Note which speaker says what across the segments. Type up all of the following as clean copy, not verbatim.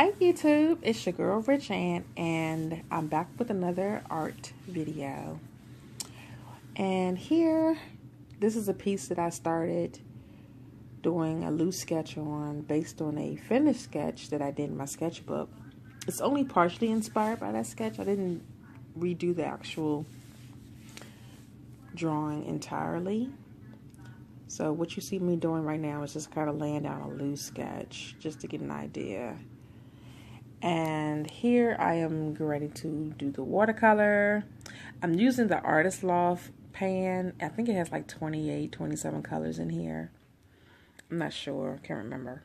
Speaker 1: Hi YouTube, it's your girl Rich Ant, and I'm back with another art video. And here, this is a piece that I started doing a loose sketch on based on a finished sketch that I did in my sketchbook. It's only partially inspired by that sketch. I didn't redo the actual drawing entirely. So what you see me doing right now is just kind of laying down a loose sketch just to get an idea. And here I am ready to do the watercolor. I'm using the Artist Loft pan. I think it has like 28, 27 colors in here. I'm not sure, can't remember.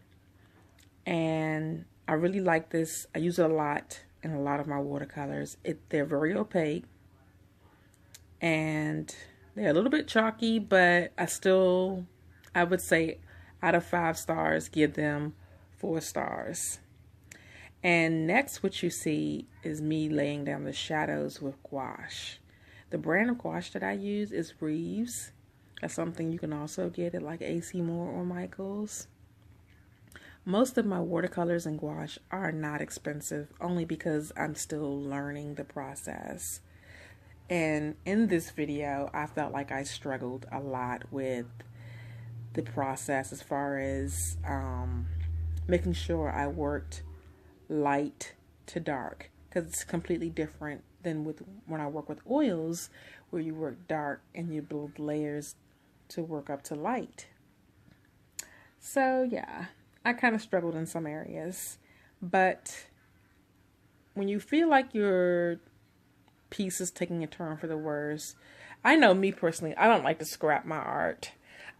Speaker 1: And I really like this. I use it a lot in a lot of my watercolors. They're very opaque and they're a little bit chalky, but I would say out of 5 stars, give them 4 stars. And next, what you see is me laying down the shadows with gouache. The brand of gouache that I use is Reeves. That's something you can also get at like AC Moore or Michael's. Most of my watercolors and gouache are not expensive, only because I'm still learning the process. And in this video, I felt like I struggled a lot with the process as far as making sure I worked light to dark, because it's completely different than when I work with oils, where you work dark and you build layers to work up to light. So yeah, I kind of struggled in some areas, but when you feel like your piece is taking a turn for the worse, I know me personally, I don't like to scrap my art.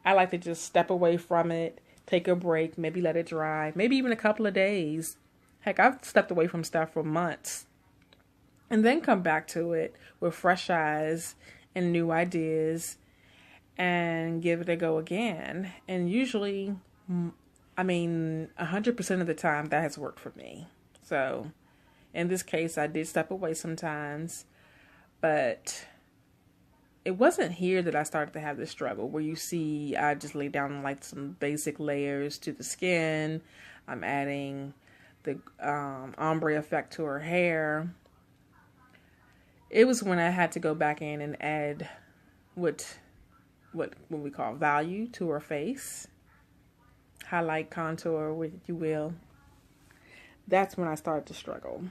Speaker 1: I like to just step away from it, take a break, maybe let it dry, maybe even a couple of days. Heck, I've stepped away from stuff for months and then come back to it with fresh eyes and new ideas and give it a go again. And usually, 100% of the time that has worked for me. So in this case, I did step away sometimes, but it wasn't here that I started to have this struggle where you see I just lay down like some basic layers to the skin. I'm adding the ombre effect to her hair. It was when I had to go back in and add what we call value to her face, highlight, contour, what you will. That's when I started to struggle.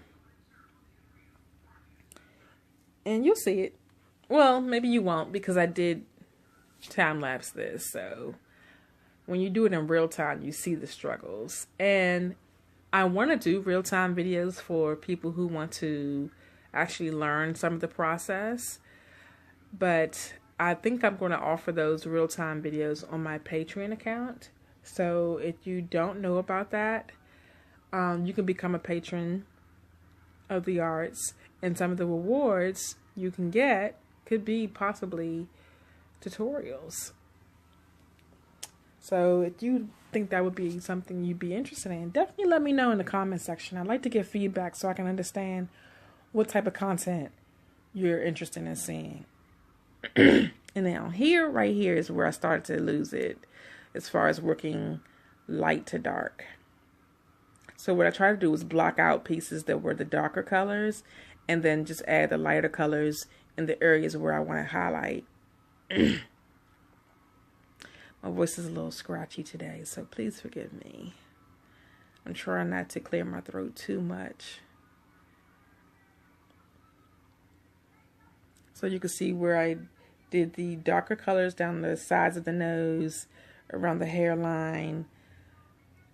Speaker 1: And you'll see it. Well, maybe you won't, because I did time lapse this. So when you do it in real time, you see the struggles. And I want to do real-time videos for people who want to actually learn some of the process, but I think I'm going to offer those real-time videos on my Patreon account. So if you don't know about that, you can become a patron of the arts, and some of the rewards you can get could be possibly tutorials. So if you think that would be something you'd be interested in, definitely let me know in the comment section. I'd like to get feedback so I can understand what type of content you're interested in seeing. And now right here is where I started to lose it as far as working light to dark. So what I tried to do was block out pieces that were the darker colors and then just add the lighter colors in the areas where I want to highlight. My voice is a little scratchy today, so please forgive me. I'm trying not to clear my throat too much. So you can see where I did the darker colors down the sides of the nose, around the hairline,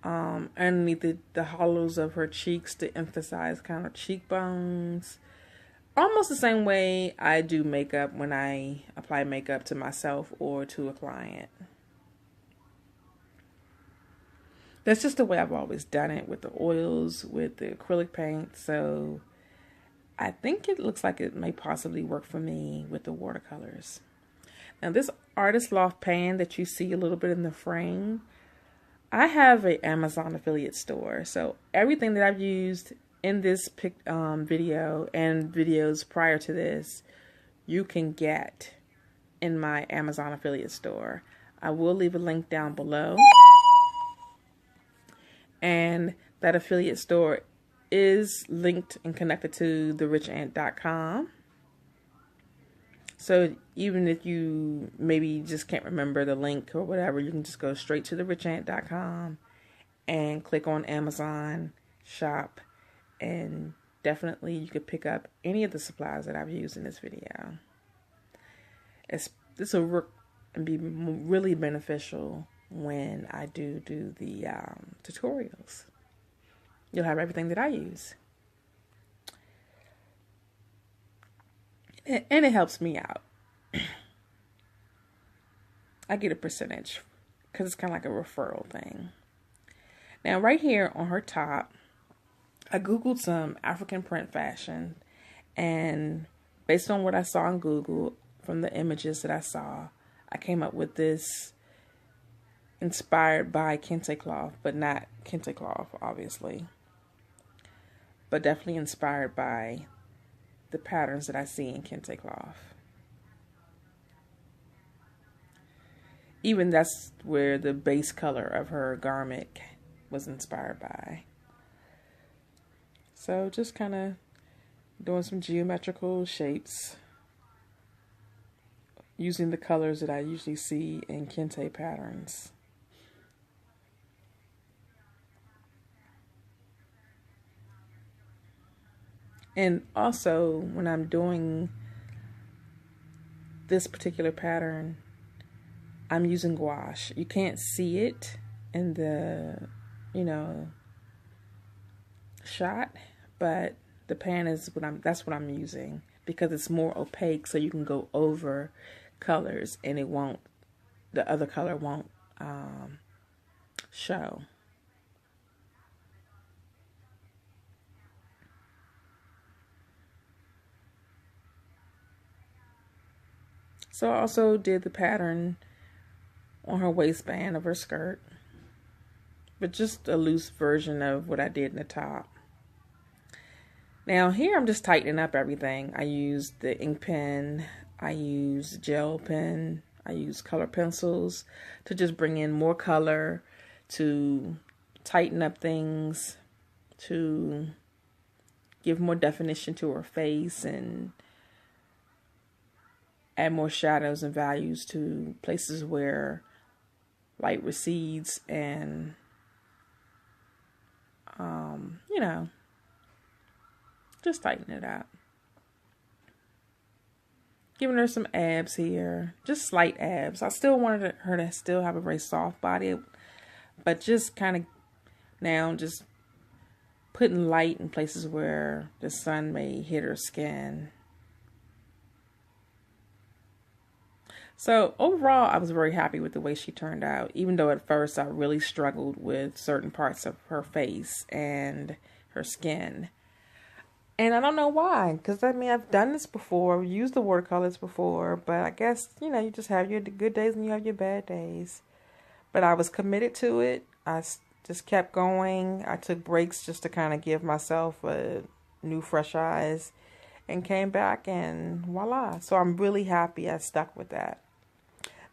Speaker 1: underneath the hollows of her cheeks to emphasize kind of cheekbones. Almost the same way I do makeup when I apply makeup to myself or to a client. That's just the way I've always done it with the oils, with the acrylic paint. So I think it looks like it may possibly work for me with the watercolors. Now this Artist Loft pan that you see a little bit in the frame, I have an Amazon affiliate store. So everything that I've used in this video and videos prior to this, you can get in my Amazon affiliate store. I will leave a link down below. And that affiliate store is linked and connected to TheRichAntArt.com. So even if you maybe just can't remember the link or whatever, you can just go straight to TheRichAntArt.com and click on Amazon shop, and definitely you could pick up any of the supplies that I've used in this video. This will work and be really beneficial when I do the tutorials. You'll have everything that I use. And it helps me out. I get a percentage because it's kind of like a referral thing. Now right here on her top, I Googled some African print fashion, and based on what I saw on Google, from the images that I saw, I came up with this inspired by kente cloth, but not kente cloth, obviously. But definitely inspired by the patterns that I see in kente cloth. Even that's where the base color of her garment was inspired by. So just kind of doing some geometrical shapes using the colors that I usually see in kente patterns. And also, when I'm doing this particular pattern, I'm using gouache. You can't see it in the, shot, but the pan is that's what I'm using, because it's more opaque, so you can go over colors and the other color won't show. So I also did the pattern on her waistband of her skirt, but just a loose version of what I did in the top. Now here I'm just tightening up everything. I used the ink pen, I used gel pen, I used color pencils to just bring in more color, to tighten up things, to give more definition to her face, and add more shadows and values to places where light recedes, and just tighten it up. Giving her some abs here, just slight abs. I still wanted her to still have a very soft body, but just kind of now just putting light in places where the sun may hit her skin. So overall, I was very happy with the way she turned out, even though at first I really struggled with certain parts of her face and her skin. And I don't know why, because I've done this before, used the watercolors before, but I guess, you just have your good days and you have your bad days. But I was committed to it. I just kept going. I took breaks just to kind of give myself a new fresh eyes, and came back, and voila. So I'm really happy I stuck with that.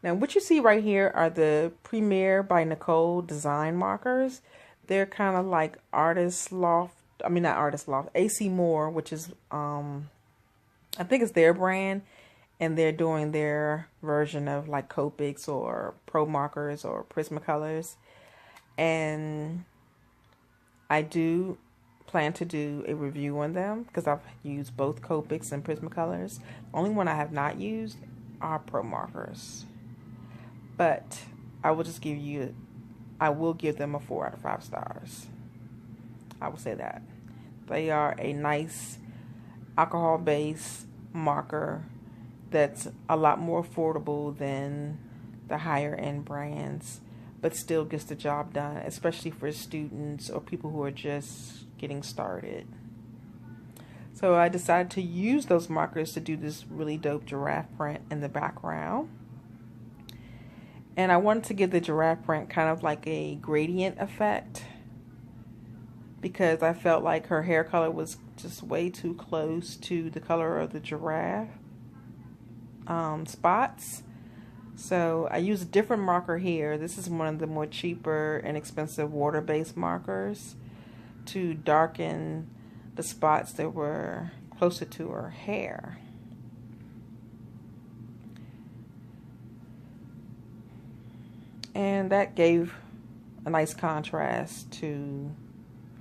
Speaker 1: Now, what you see right here are the Premier by Nicole design markers. They're kind of like AC Moore, which is, I think it's their brand, and they're doing their version of like Copics or Pro Markers or Prismacolors. And I do plan to do a review on them because I've used both Copics and Prismacolors. The only one I have not used are Pro Markers. But I will give them a 4 out of 5 stars. I will say that. They are a nice alcohol-based marker that's a lot more affordable than the higher end brands, but still gets the job done, especially for students or people who are just getting started. So I decided to use those markers to do this really dope giraffe print in the background. And I wanted to give the giraffe print kind of like a gradient effect, because I felt like her hair color was just way too close to the color of the giraffe spots. So I used a different marker here. This is one of the more cheaper and expensive water-based markers to darken the spots that were closer to her hair. And that gave a nice contrast to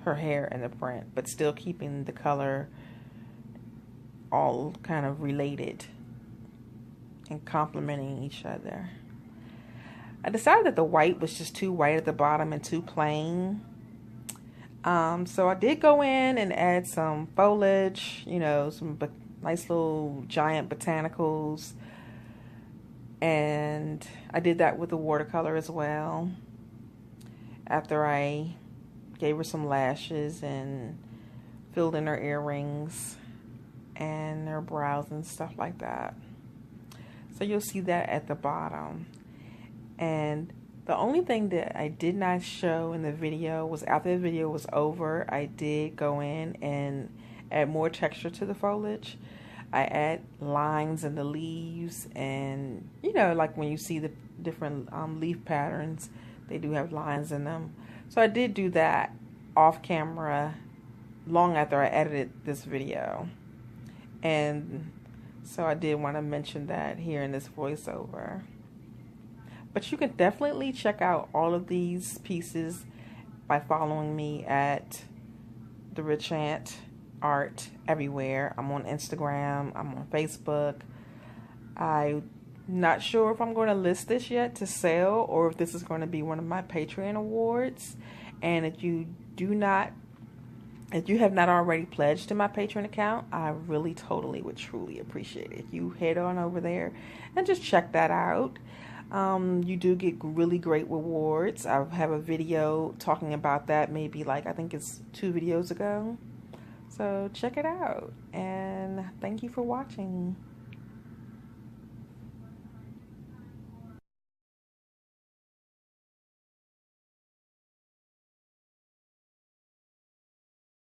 Speaker 1: her hair in the print, but still keeping the color all kind of related and complementing each other. I decided that the white was just too white at the bottom and too plain. So I did go in and add some foliage, you know, some nice little giant botanicals. And I did that with the watercolor as well. After I gave her some lashes and filled in her earrings and her brows and stuff like that. So you'll see that at the bottom. And the only thing that I did not show in the video was after the video was over, I did go in and add more texture to the foliage. I add lines in the leaves, and you know, like when you see the different leaf patterns, they do have lines in them. So I did do that off camera long after I edited this video. And so I did want to mention that here in this voiceover. But you can definitely check out all of these pieces by following me at TheRichAntArt everywhere. I'm on Instagram, I'm on Facebook. I'm not sure if I'm going to list this yet to sell or if this is going to be one of my Patreon awards. And if you have not already pledged to my Patreon account, I really totally would truly appreciate it if you head on over there and just check that out. You do get really great rewards. I have a video talking about that, maybe like I think it's 2 videos ago. So check it out, and thank you for watching.